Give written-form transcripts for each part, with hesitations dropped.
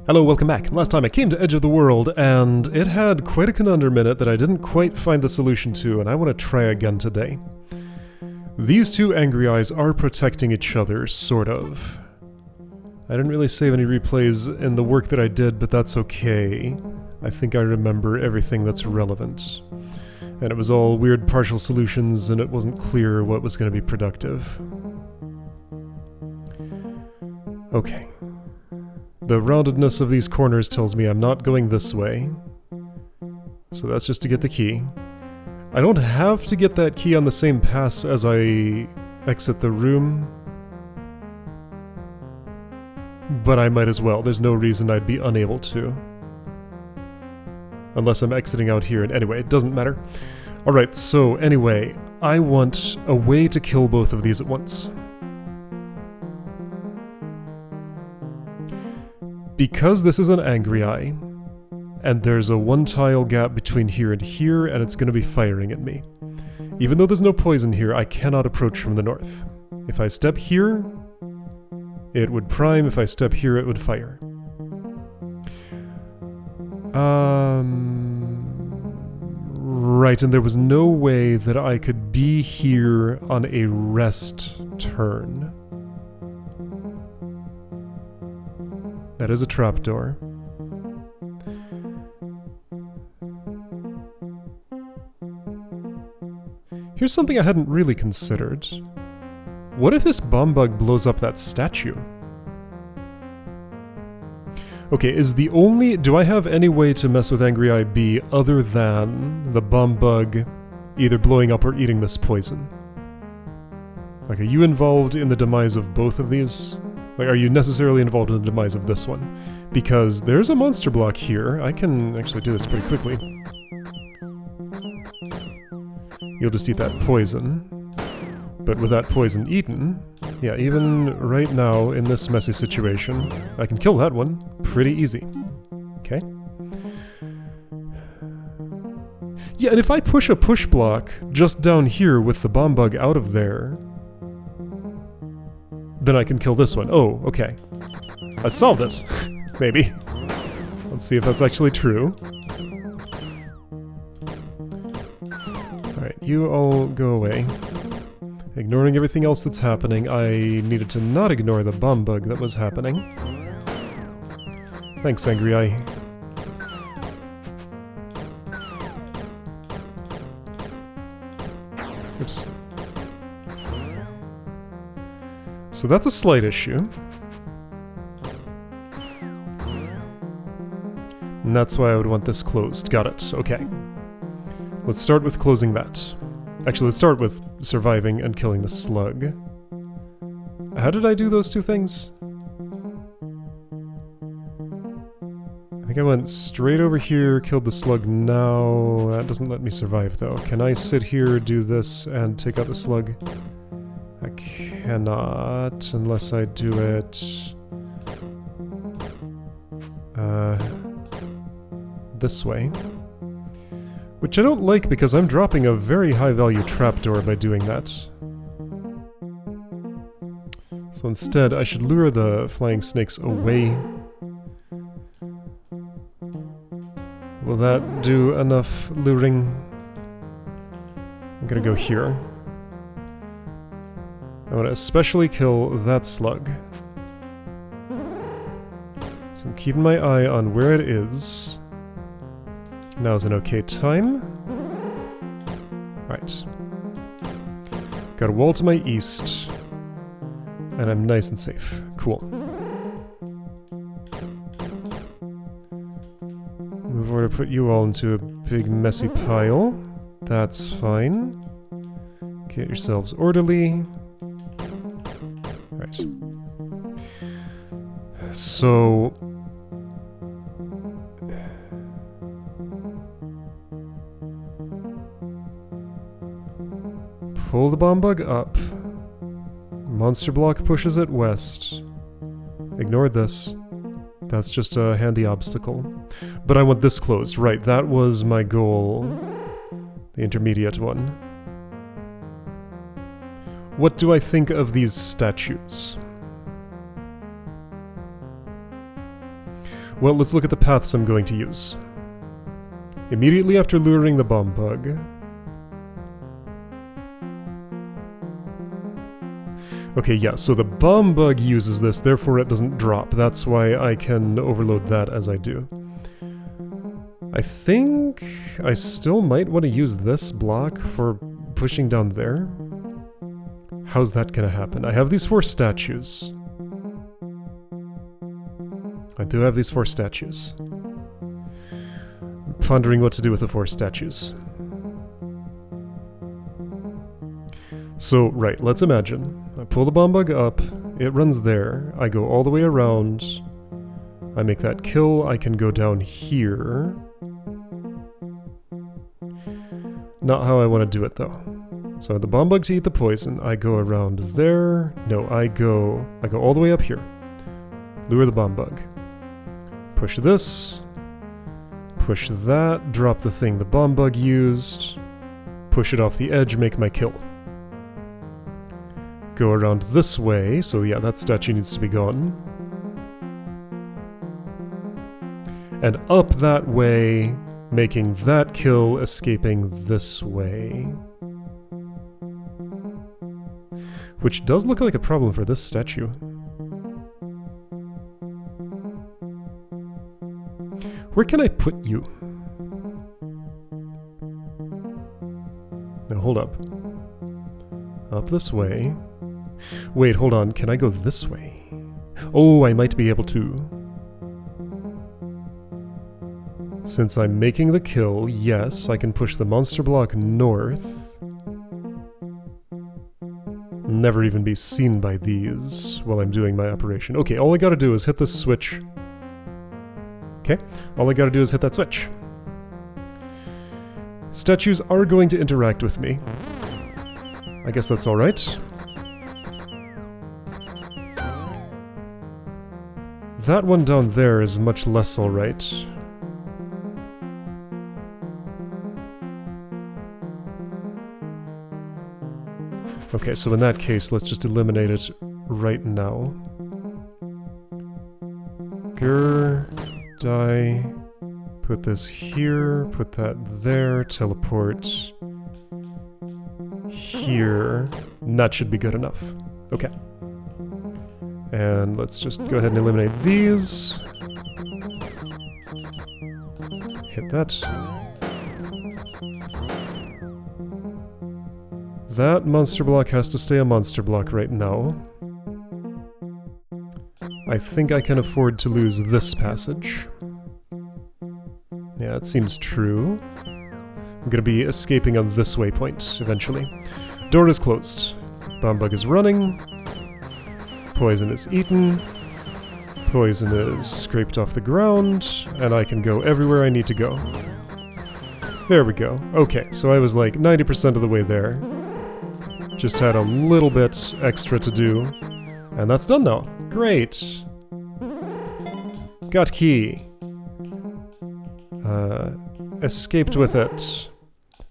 Hello, welcome back. Last time I came to Edge of the World, and it had quite a conundrum in it that I didn't quite find the solution to, and I want to try again today. These two angry eyes are protecting each other, sort of. I didn't really save any replays in the work that I did, but that's okay. I think I remember everything that's relevant. And it was all weird partial solutions, and it wasn't clear what was going to be productive. Okay. The roundedness of these corners tells me I'm not going this way. So that's just to get the key. I don't have to get that key on the same pass as I exit the room. But I might as well. There's no reason I'd be unable to. Unless I'm exiting out here. And anyway, it doesn't matter. Alright, so anyway, I want a way to kill both of these at once. Because this is an angry eye, and there's a one-tile gap between here and here, and it's going to be firing at me. Even though there's no poison here, I cannot approach from the north. If I step here, it would prime. If I step here, it would fire. Right, and there was no way that I could be here on a rest turn. That is a trapdoor. Here's something I hadn't really considered. What if this bomb bug blows up that statue? Okay, do I have any way to mess with Angry Eye B other than the bomb bug either blowing up or eating this poison? Like, are you involved in the demise of both of these? Like, are you necessarily involved in the demise of this one? Because there's a monster block here. I can actually do this pretty quickly. You'll just eat that poison. But with that poison eaten, yeah, even right now in this messy situation, I can kill that one pretty easy. Okay. Yeah, and if I push a push block just down here with the bomb bug out of there, then I can kill this one. Oh, okay. I solved this. Maybe. Let's see if that's actually true. Alright, you all go away. Ignoring everything else that's happening, I needed to not ignore the bomb bug that was happening. Thanks, Angry Eye. Oops. So that's a slight issue. And that's why I would want this closed. Got it. Okay. Let's start with closing that. Actually, let's start with surviving and killing the slug. How did I do those two things? I think I went straight over here, killed the slug now. That doesn't let me survive, though. Can I sit here, do this, and take out the slug? I cannot, unless I do it this way. Which I don't like because I'm dropping a very high-value trapdoor by doing that. So instead, I should lure the flying snakes away. Will that do enough luring? I'm gonna go here. I want to especially kill that slug. So I'm keeping my eye on where it is. Now's an okay time. Right. Got a wall to my east. And I'm nice and safe. Cool. Move over to put you all into a big messy pile. That's fine. Get yourselves orderly. Right. So... pull the bomb bug up. Monster block pushes it west. Ignore this. That's just a handy obstacle. But I want this closed. Right, that was my goal. The intermediate one. What do I think of these statues? Well, let's look at the paths I'm going to use. Immediately after luring the bomb bug. Okay, yeah, so the bomb bug uses this, therefore it doesn't drop. That's why I can overload that as I do. I think I still might want to use this block for pushing down there. How's that gonna happen? I have these 4 statues. I do have these 4 statues. I'm pondering what to do with the 4 statues. So, right, let's imagine. I pull the bomb bug up, it runs there, I go all the way around, I make that kill, I can go down here. Not how I want to do it though. So I have the bomb bug to eat the poison, I go around there, no, I go all the way up here. Lure the bomb bug. Push this, push that, drop the thing the bomb bug used, push it off the edge, make my kill. Go around this way, so yeah, that statue needs to be gone. And up that way, making that kill, escaping this way. Which does look like a problem for this statue. Where can I put you? Now hold up. Up this way. Wait, hold on, can I go this way? Oh, I might be able to. Since I'm making the kill, yes, I can push the monster block north. Never even be seen by these while I'm doing my operation. Okay, all I gotta do is hit this switch. Okay, all I gotta do is hit that switch. Statues are going to interact with me. I guess that's alright. That one down there is much less alright. Okay, so in that case, let's just eliminate it right now. Grr, die, put this here, put that there, teleport here. And that should be good enough. Okay. And let's just go ahead and eliminate these. Hit that. That monster block has to stay a monster block right now. I think I can afford to lose this passage. Yeah, it seems true. I'm gonna be escaping on this waypoint eventually. Door is closed. Bomb bug is running. Poison is eaten. Poison is scraped off the ground, and I can go everywhere I need to go. There we go. Okay, so I was like 90% of the way there. Just had a little bit extra to do, and that's done now. Great! Got key. Escaped with it.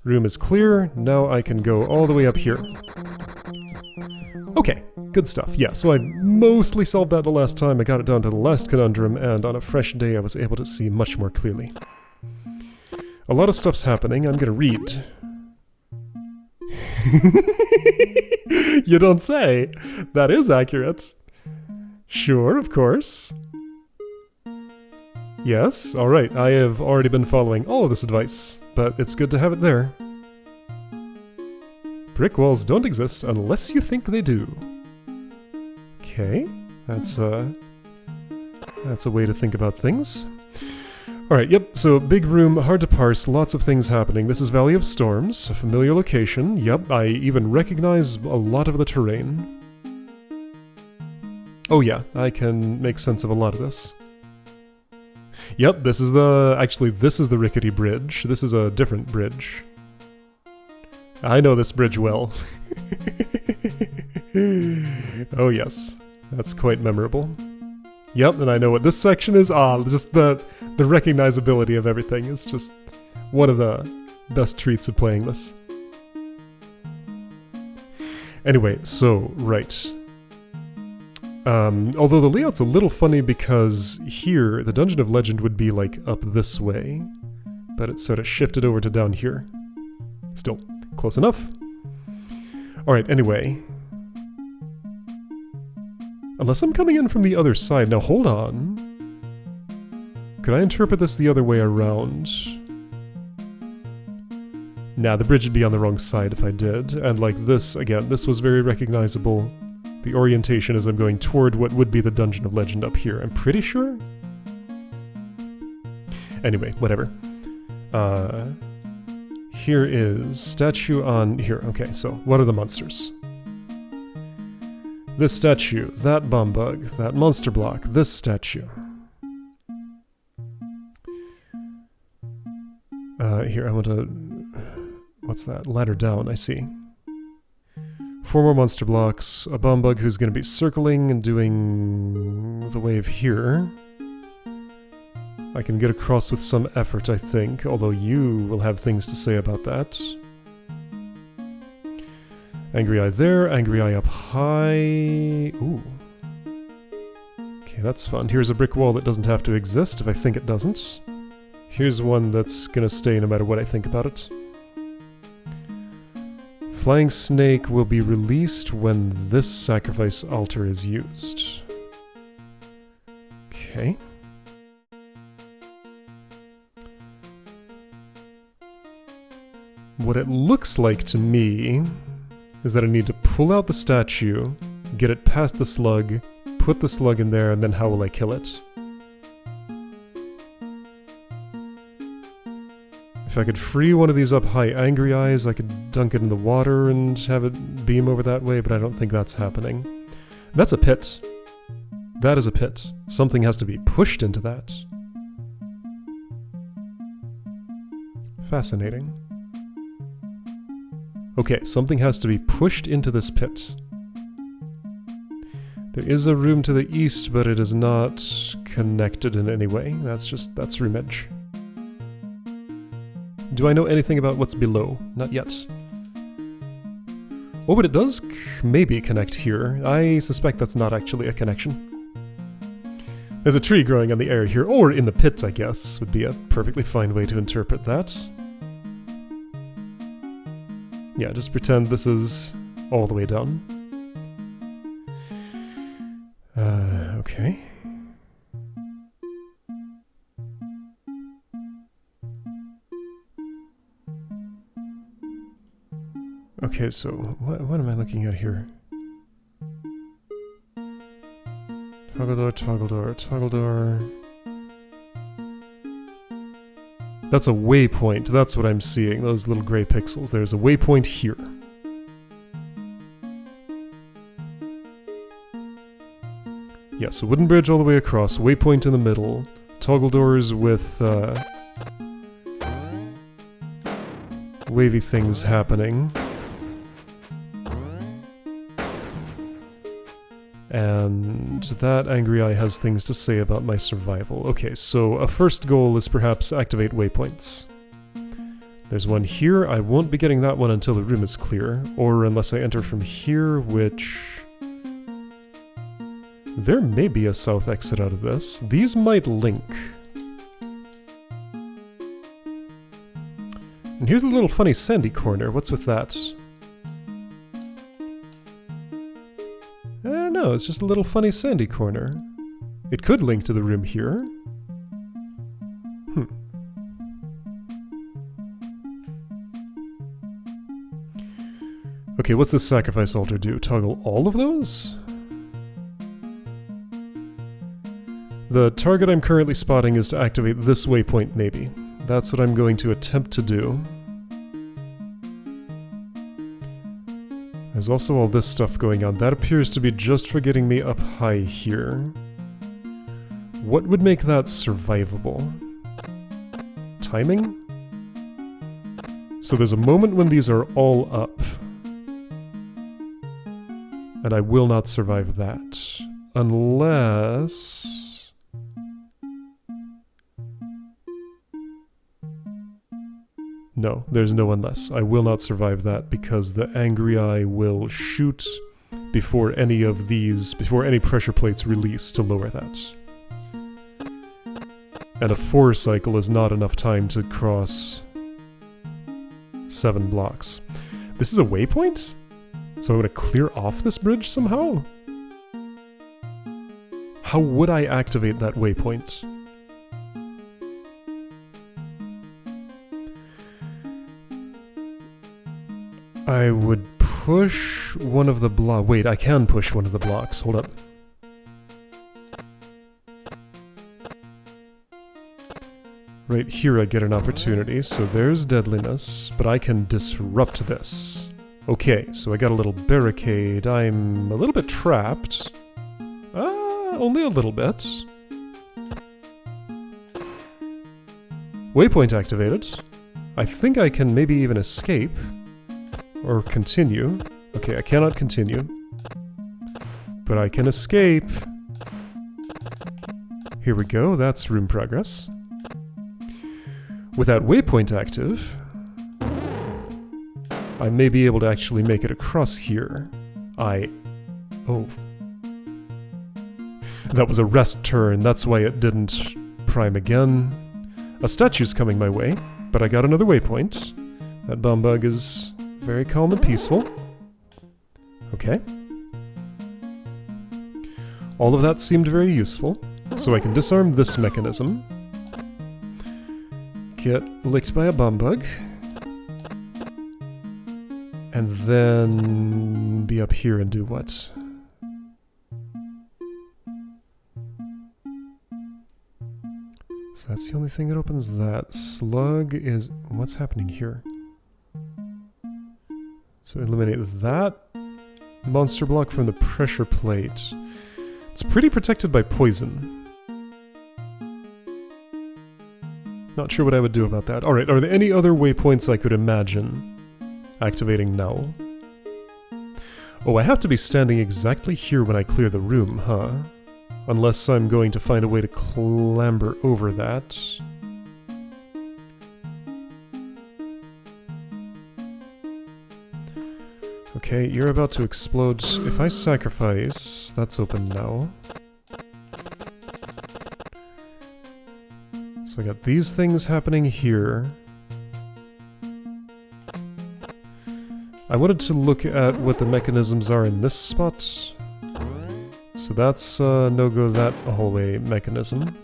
Room is clear, now I can go all the way up here. Okay, good stuff. Yeah, so I mostly solved that the last time. I got it down to the last conundrum, and on a fresh day I was able to see much more clearly. A lot of stuff's happening. I'm gonna read. You don't say! That is accurate. Sure, of course. Yes, alright, I have already been following all of this advice, but it's good to have it there. Brick walls don't exist unless you think they do. Okay, that's a way to think about things. Alright, yep, so big room, hard to parse, lots of things happening. This is Valley of Storms, a familiar location. Yep, I even recognize a lot of the terrain. Oh yeah, I can make sense of a lot of this. Yep, this is the rickety bridge. This is a different bridge. I know this bridge well. Oh yes, that's quite memorable. Yep, and I know what this section is. Just the recognizability of everything is just one of the best treats of playing this. Anyway, so, right. Although the layout's a little funny because here, the Dungeon of Legend would be like up this way, but it's sort of shifted over to down here. Still, close enough. Alright, anyway. Unless I'm coming in from the other side. Now, hold on. Could I interpret this the other way around? Nah, the bridge would be on the wrong side if I did. And like this, again, this was very recognizable. The orientation is I'm going toward what would be the Dungeon of Legend up here. I'm pretty sure? Anyway, whatever. Here is statue on here. Okay, so what are the monsters? This statue, that bomb bug, that monster block, this statue. Here, I want to... What's that? Ladder down, I see. 4 more monster blocks, a bomb bug who's going to be circling and doing the wave here. I can get across with some effort, I think, although you will have things to say about that. Angry Eye there, Angry Eye up high... Ooh. Okay, that's fun. Here's a brick wall that doesn't have to exist if I think it doesn't. Here's one that's gonna stay no matter what I think about it. Flying Snake will be released when this sacrifice altar is used. Okay. What it looks like to me is that I need to pull out the statue, get it past the slug, put the slug in there, and then how will I kill it? If I could free one of these up high angry eyes, I could dunk it in the water and have it beam over that way, but I don't think that's happening. That's a pit. That is a pit. Something has to be pushed into that. Fascinating. Okay, something has to be pushed into this pit. There is a room to the east, but it is not connected in any way. That's room edge. Do I know anything about what's below? Not yet. Oh, but it does maybe connect here. I suspect that's not actually a connection. There's a tree growing on the air here, or in the pit, I guess, would be a perfectly fine way to interpret that. Yeah, just pretend this is all the way down. Okay. Okay, so what am I looking at here? Toggle door, toggle door, toggle door. That's a waypoint, that's what I'm seeing, those little gray pixels. There's a waypoint here. Yeah, so wooden bridge all the way across, waypoint in the middle, toggle doors with wavy things happening. And that angry eye has things to say about my survival. Okay, so a first goal is perhaps activate waypoints. There's one here. I won't be getting that one until the room is clear, or unless I enter from here, which... There may be a south exit out of this. These might link. And here's a little funny sandy corner. What's with that? I don't know, it's just a little funny sandy corner. It could link to the room here. Okay, what's this sacrifice altar do? Toggle all of those? The target I'm currently spotting is to activate this waypoint, maybe. That's what I'm going to attempt to do. There's also all this stuff going on. That appears to be just for getting me up high here. What would make that survivable? Timing? So there's a moment when these are all up. And I will not survive that. Unless... No, there's no unless. I will not survive that because the angry eye will shoot before any of these, before any pressure plates release to lower that. And a 4 cycle is not enough time to cross 7 blocks. This is a waypoint? So I'm going to clear off this bridge somehow? How would I activate that waypoint? I would push one of the blocks. Wait, I can push one of the blocks. Hold up. Right here I get an opportunity, so there's deadliness, but I can disrupt this. Okay, so I got a little barricade. I'm a little bit trapped. Only a little bit. Waypoint activated. I think I can maybe even escape. Or continue. Okay, I cannot continue. But I can escape. Here we go, that's room progress. With that waypoint active, I may be able to actually make it across here. Oh. That was a rest turn, that's why it didn't prime again. A statue's coming my way, but I got another waypoint. That bomb bug is very calm and peaceful. Okay. All of that seemed very useful, so I can disarm this mechanism. Get licked by a bomb bug. And then be up here and do what? So that's the only thing that opens that. Slug is... What's happening here? So eliminate that monster block from the pressure plate. It's pretty protected by poison. Not sure what I would do about that. Alright, are there any other waypoints I could imagine activating now? Oh, I have to be standing exactly here when I clear the room, huh? Unless I'm going to find a way to clamber over that. Okay, you're about to explode. If I sacrifice, that's open now. So I got these things happening here. I wanted to look at what the mechanisms are in this spot. So that's no-go that hallway mechanism.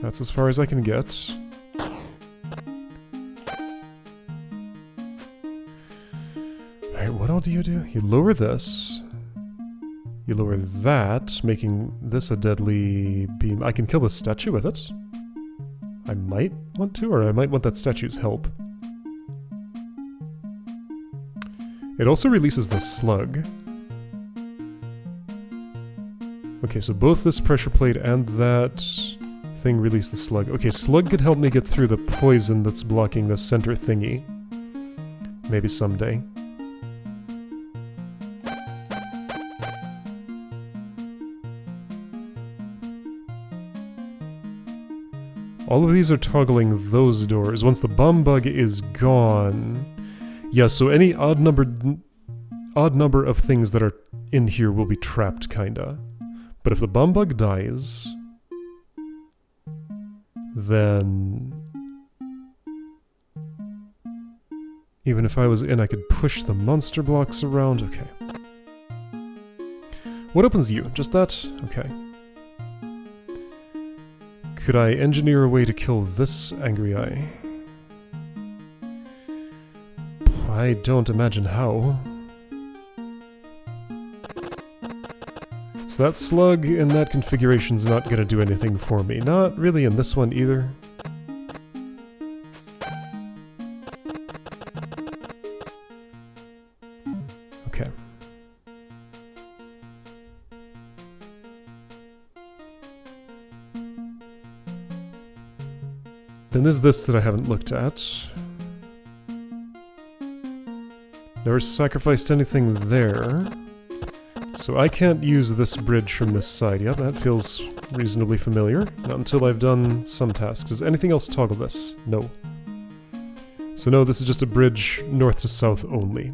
That's as far as I can get. Alright, what all do? You lower this. You lower that, making this a deadly beam. I can kill the statue with it. I might want to, or I might want that statue's help. It also releases the slug. Okay, so both this pressure plate and that thing release the slug. Okay, slug could help me get through the poison that's blocking the center thingy. Maybe someday. All of these are toggling those doors. Once the bomb bug is gone... Yeah, so any odd number of things that are in here will be trapped, kinda. But if the bomb bug dies... then... even if I was in, I could push the monster blocks around. Okay. What opens you? Just that? Okay. Could I engineer a way to kill this angry eye? I don't imagine how. So that slug in that configuration's not gonna do anything for me. Not really in this one either. Okay. Then there's this that I haven't looked at. Never sacrificed anything there. So I can't use this bridge from this side. Yep, that feels reasonably familiar. Not until I've done some tasks. Does anything else toggle this? No. So no, this is just a bridge north to south only.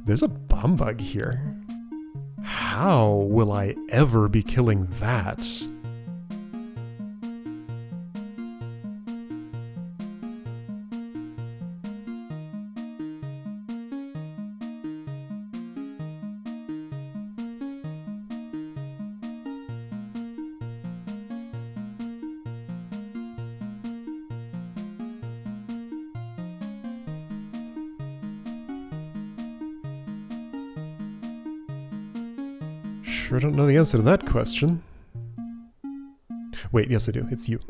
There's a bomb bug here. How will I ever be killing that? Sure don't know the answer to that question. Wait, yes I do. It's you.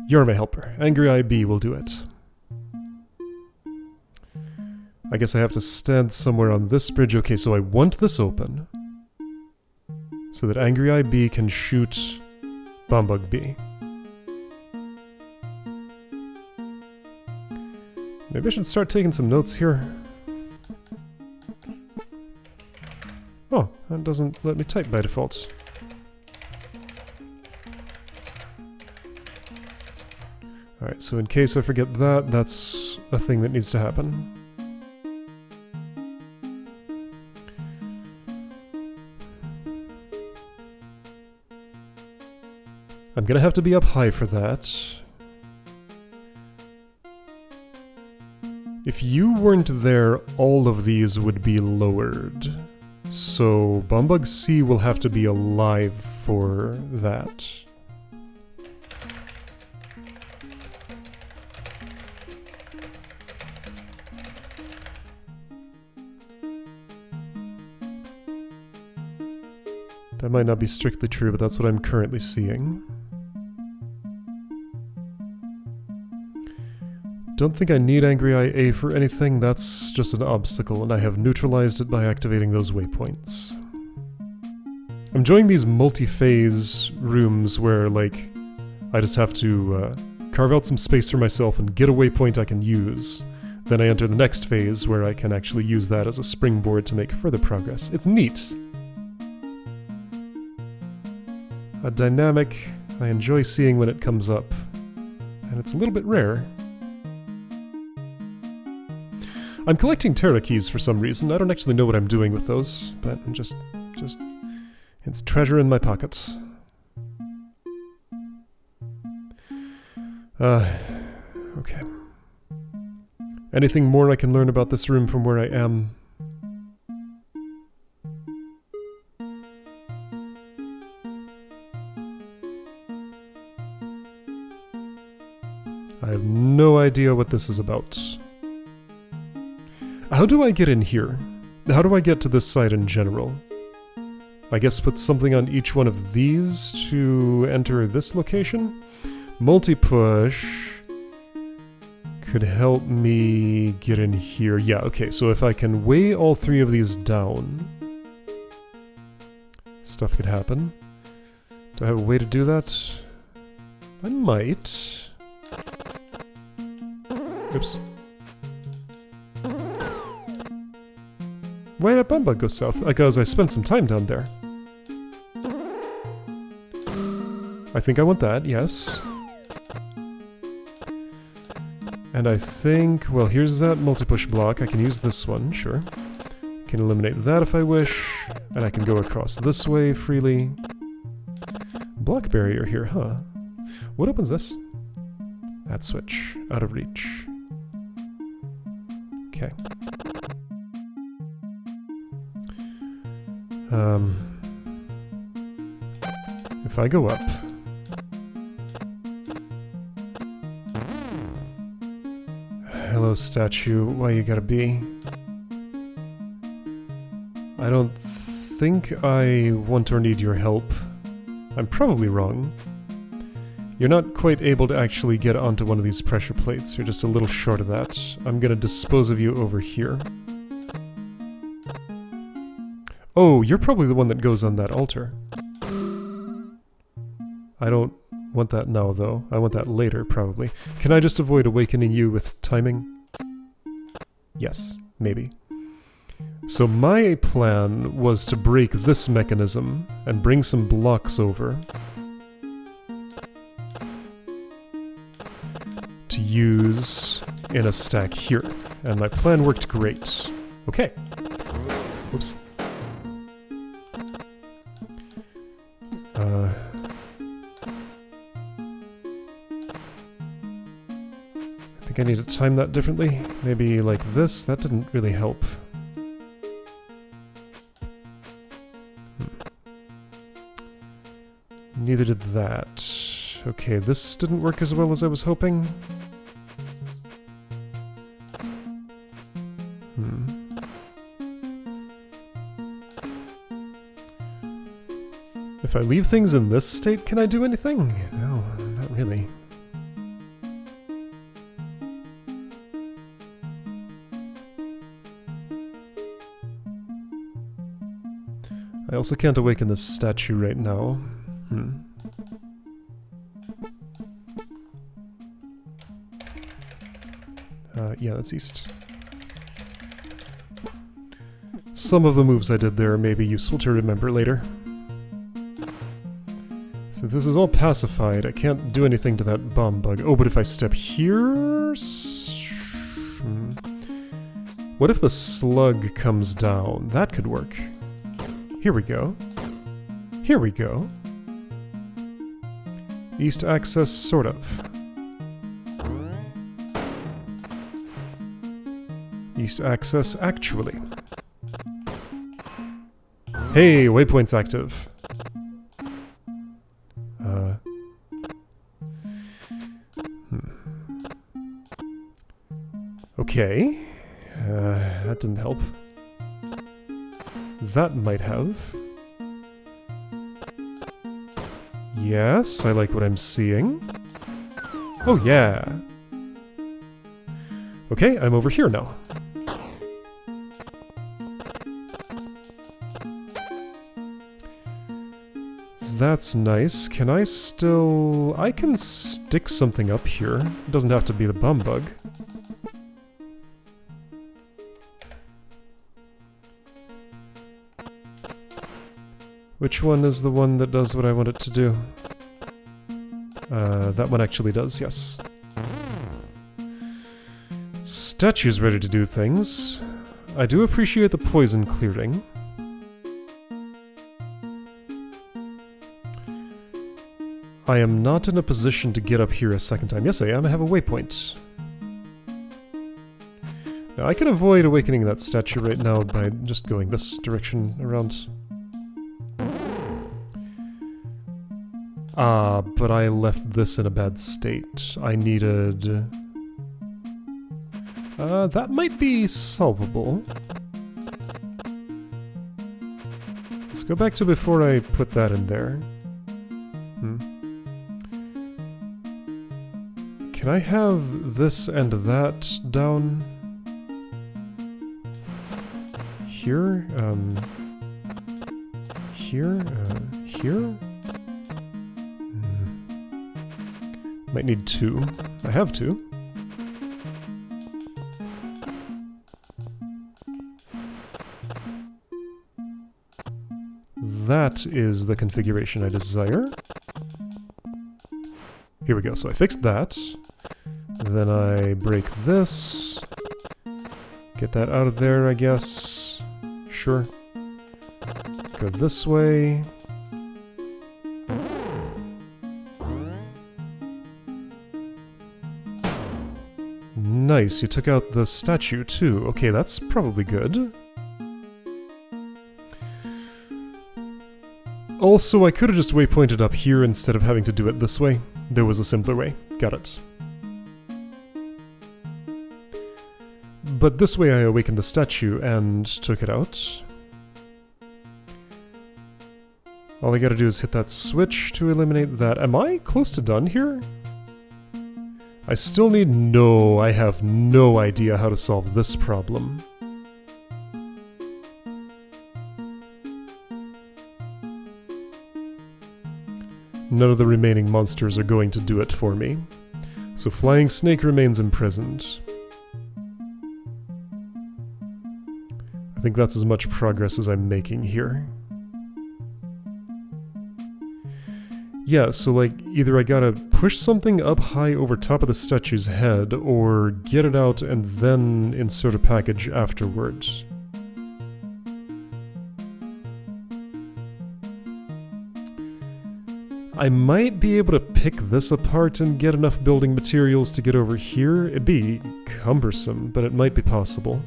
You're my helper. Angry IB will do it. I guess I have to stand somewhere on this bridge. Okay, so I want this open so that Angry IB can shoot Bombug B. Maybe I should start taking some notes here. Oh, that doesn't let me type by default. Alright, so in case I forget that, that's a thing that needs to happen. I'm gonna have to be up high for that. If you weren't there, all of these would be lowered. So Bombug C will have to be alive for that. That might not be strictly true, but that's what I'm currently seeing. Don't think I need Angry IA for anything, that's just an obstacle, and I have neutralized it by activating those waypoints. I'm enjoying these multi-phase rooms where, like, I just have to carve out some space for myself and get a waypoint I can use. Then I enter the next phase where I can actually use that as a springboard to make further progress. It's neat! A dynamic I enjoy seeing when it comes up, and it's a little bit rare. I'm collecting Terra keys for some reason. I don't actually know what I'm doing with those, but I'm just it's treasure in my pockets. Okay. Anything more I can learn about this room from where I am? I have no idea what this is about. How do I get in here? How do I get to this site in general? I guess put something on each one of these to enter this location? Multi-push could help me get in here. Yeah, okay, so if I can weigh all three of these down, stuff could happen. Do I have a way to do that? I might. Oops. Why did Bombug go south? Because I spent some time down there. I think I want that, yes. And I think, well, here's that multi-push block. I can use this one, sure. Can eliminate that if I wish. And I can go across this way freely. Block barrier here, huh? What opens this? That switch. Out of reach. Okay. If I go up... Hello, statue. Why you gotta be? I don't think I want or need your help. I'm probably wrong. You're not quite able to actually get onto one of these pressure plates. You're just a little short of that. I'm gonna dispose of you over here. Oh, you're probably the one that goes on that altar. I don't want that now, though. I want that later, probably. Can I just avoid awakening you with timing? Yes, maybe. So my plan was to break this mechanism and bring some blocks over to use in a stack here. And my plan worked great. Okay. Whoops. I think I need to time that differently. Maybe like this. That didn't really help. Neither did that. Okay, this didn't work as well as I was hoping. If I leave things in this state, can I do anything? No, not really. I also can't awaken this statue right now. Yeah, that's east. Some of the moves I did there may be useful to remember later. Since this is all pacified, I can't do anything to that bomb bug. Oh, but if I step here... What if the slug comes down? That could work. Here we go. Here we go. East access, sort of. East access, actually. Hey, waypoint's active. Okay. That didn't help. That might have. Yes, I like what I'm seeing. Oh yeah. Okay, I'm over here now. That's nice. Can I still... I can stick something up here. It doesn't have to be the bum bug. Which one is the one that does what I want it to do? That one actually does, yes. Statue's ready to do things. I do appreciate the poison clearing. I am not in a position to get up here a second time. Yes, I am. I have a waypoint. Now, I can avoid awakening that statue right now by just going this direction around. But I left this in a bad state. I needed... that might be solvable. Let's go back to before I put that in there. Can I have this and that down? Here? Here? Here? Might need two. I have two. That is the configuration I desire. Here we go. So I fixed that. Then I break this. Get that out of there, I guess. Sure. Go this way. Nice, you took out the statue too. Okay, that's probably good. Also, I could have just waypointed up here instead of having to do it this way. There was a simpler way. Got it. But this way I awakened the statue and took it out. All I gotta do is hit that switch to eliminate that. Am I close to done here? I still need... No, I have no idea how to solve this problem. None of the remaining monsters are going to do it for me. So Flying Snake remains imprisoned. I think that's as much progress as I'm making here. Yeah, so like, either I gotta push something up high over top of the statue's head, or get it out and then insert a package afterwards. I might be able to pick this apart and get enough building materials to get over here. It'd be cumbersome, but it might be possible.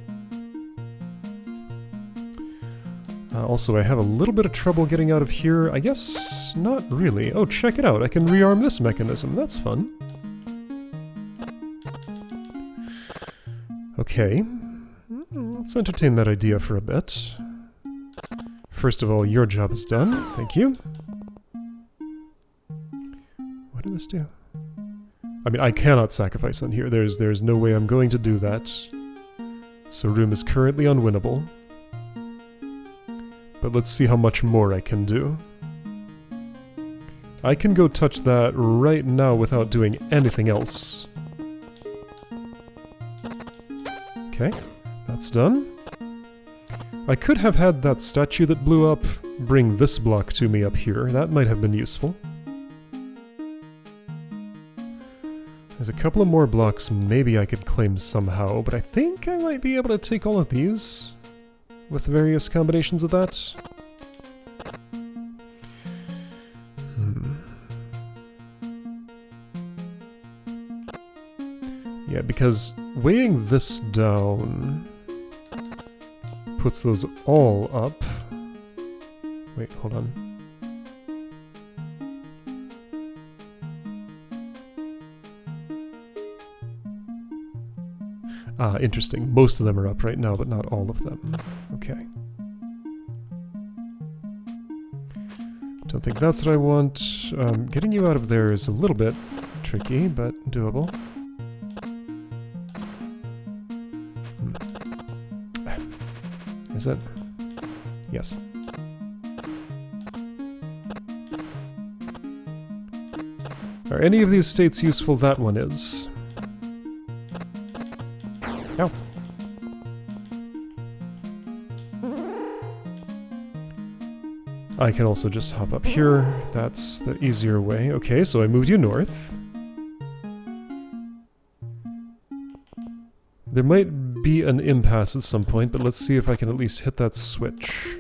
Also, I have a little bit of trouble getting out of here. I guess not really. Oh, check it out. I can rearm this mechanism. That's fun. Okay. Let's entertain that idea for a bit. First of all, your job is done. Thank you. What did this do? I mean, I cannot sacrifice on here. There's no way I'm going to do that. So room is currently unwinnable. But let's see how much more I can do. I can go touch that right now without doing anything else. Okay, that's done. I could have had that statue that blew up bring this block to me up here. That might have been useful. There's a couple of more blocks maybe I could claim somehow, but I think I might be able to take all of these with various combinations of that. Yeah, because weighing this down puts those all up. Wait, hold on. Ah, interesting. Most of them are up right now, but not all of them. Okay. Don't think that's what I want. Getting you out of there is a little bit tricky, but doable. Is it? Yes. Are any of these states useful? That one is. Ow. I can also just hop up here. That's the easier way. Okay, so I moved you north. There might be an impasse at some point, but let's see if I can at least hit that switch.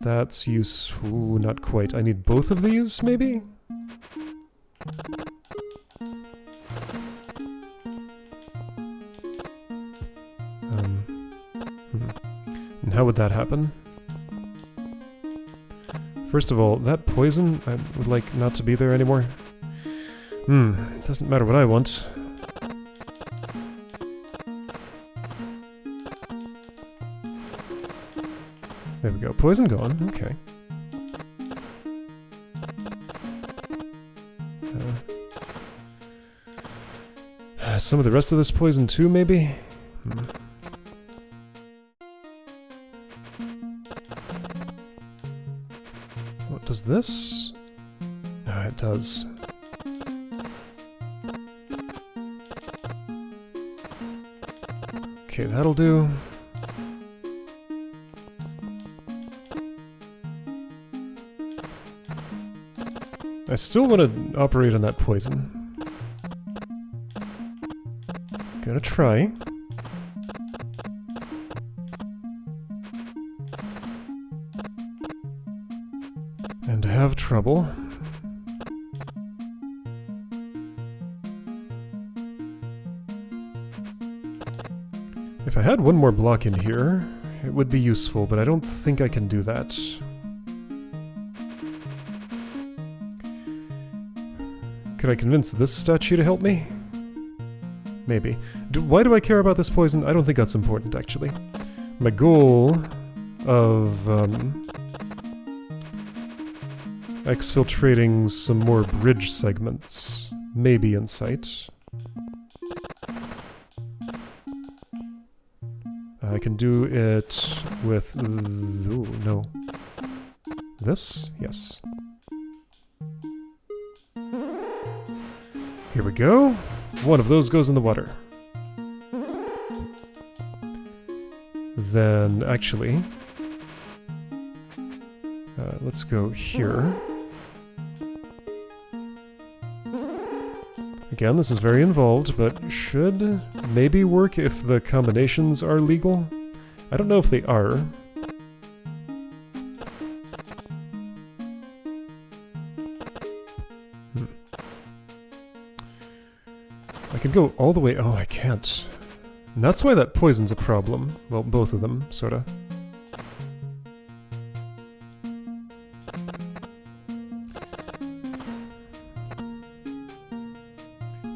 That's useful. Ooh, not quite. I need both of these, maybe? And how would that happen? First of all, that poison, I would like not to be there anymore. Doesn't matter what I want. There we go. Poison gone. Okay. Some of the rest of this poison too, maybe? What does this? No, it does. Okay, that'll do. I still want to operate on that poison. Gonna try. And have trouble. If I had one more block in here, it would be useful, but I don't think I can do that. Could I convince this statue to help me? Maybe. Why do I care about this poison? I don't think that's important, actually. My goal of exfiltrating some more bridge segments may be in sight. I can do it with... Ooh, no. This? Yes. Here we go. One of those goes in the water. Then, actually, let's go here. Again, this is very involved, but should maybe work if the combinations are legal. I don't know if they are. go all the way... Oh, I can't. And that's why that poison's a problem. Well, both of them, sorta.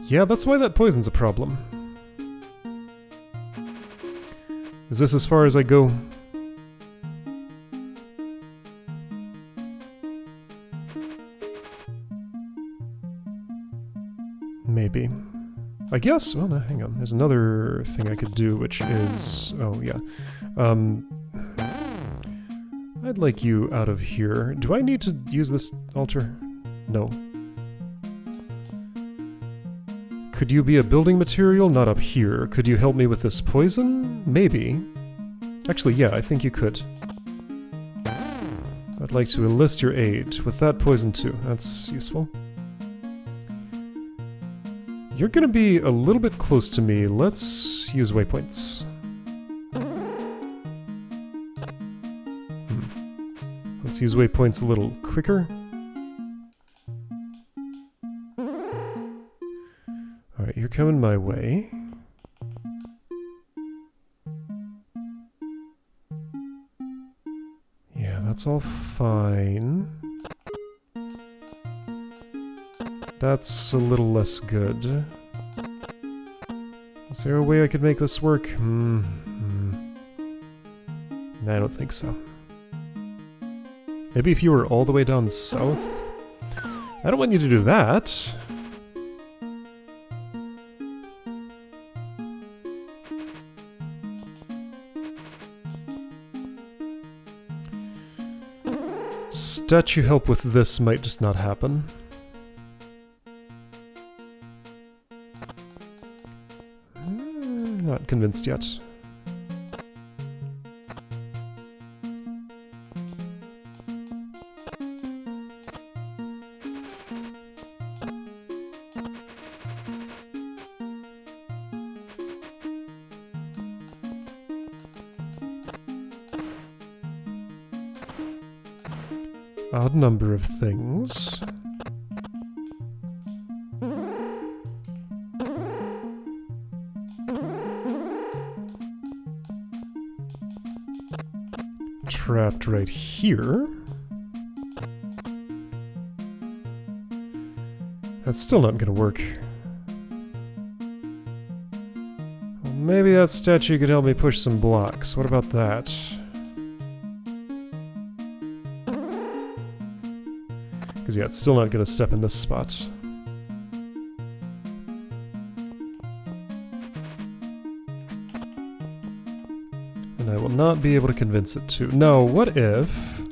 Yeah, that's why that poison's a problem. Is this as far as I go? Maybe. I guess... Well, no, hang on. There's another thing I could do, which is... Oh, yeah. I'd like you out of here. Do I need to use this altar? No. Could you be a building material? Not up here. Could you help me with this poison? Maybe. Actually, yeah, I think you could. I'd like to enlist your aid with that poison too. That's useful. You're gonna be a little bit close to me. Let's use waypoints. Let's use waypoints a little quicker. Alright, you're coming my way. Yeah, that's all fine. That's a little less good. Is there a way I could make this work? I don't think so. Maybe if you were all the way down south? I don't want you to do that. Statue help with this might just not happen. Not convinced yet. Odd number of things. Trapped right here. That's still not gonna work. Well, maybe that statue could help me push some blocks. What about that? Because yeah, it's still not gonna step in this spot. And I will not be able to convince it to. No, what if...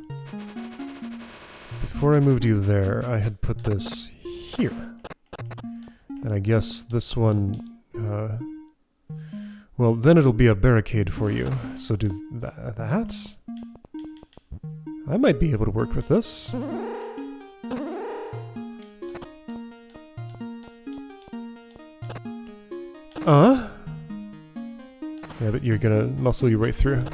Before I moved you there, I had put this here. And I guess this one... well, then it'll be a barricade for you. So do that? I might be able to work with this. Yeah, but you're gonna muscle your way through.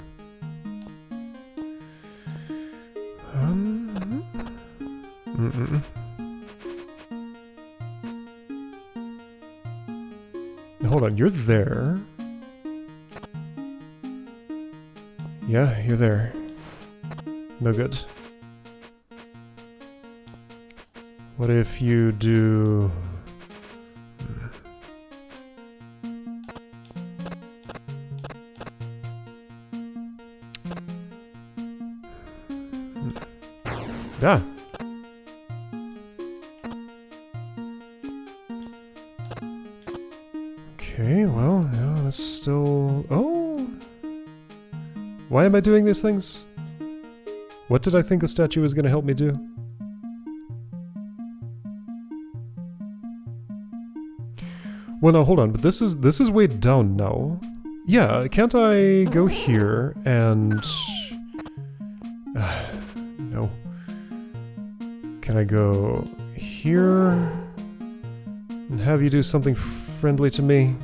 Hold on, you're there. Yeah, you're there. No good. What if you do... Yeah. Okay, well, no, that's still... Oh! Why am I doing these things? What did I think the statue was going to help me do? Well, no, hold on, but this is way down now. Yeah, can't I go here and... no. Can I go here and have you do something friendly to me?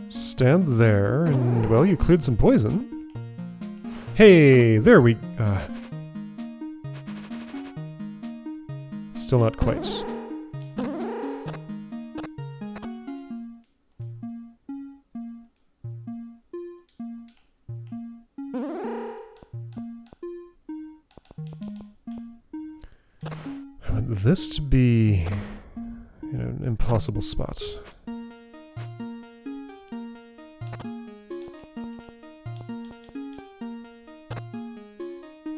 Stand there and, well, you cleared some poison. Hey, there we... still not quite. I want this to be, you know, an impossible spot.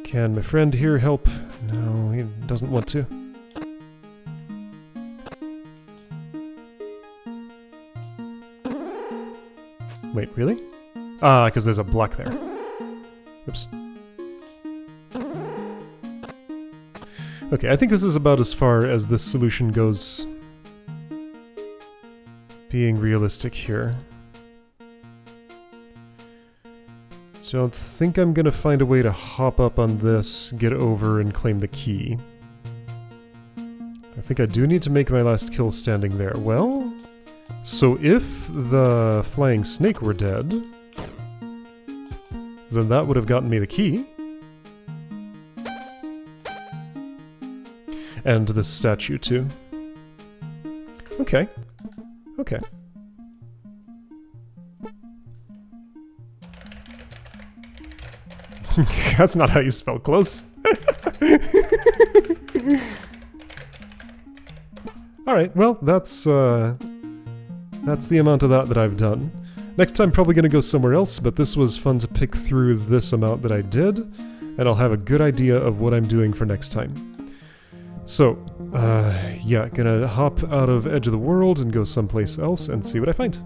Can my friend here help? No, he doesn't want to. Wait, really? Ah, because there's a block there. Oops. Okay, I think this is about as far as this solution goes. Being realistic here. Don't think I'm gonna find a way to hop up on this, get over, and claim the key. I think I do need to make my last kill standing there. Well, so if the flying snake were dead, then that would have gotten me the key. And this statue, too. Okay. Okay. That's not how you spell close. Alright, well, that's the amount of that I've done. Next time, probably going to go somewhere else, but this was fun to pick through this amount that I did, and I'll have a good idea of what I'm doing for next time. So, yeah, gonna hop out of Edge of the World and go someplace else and see what I find.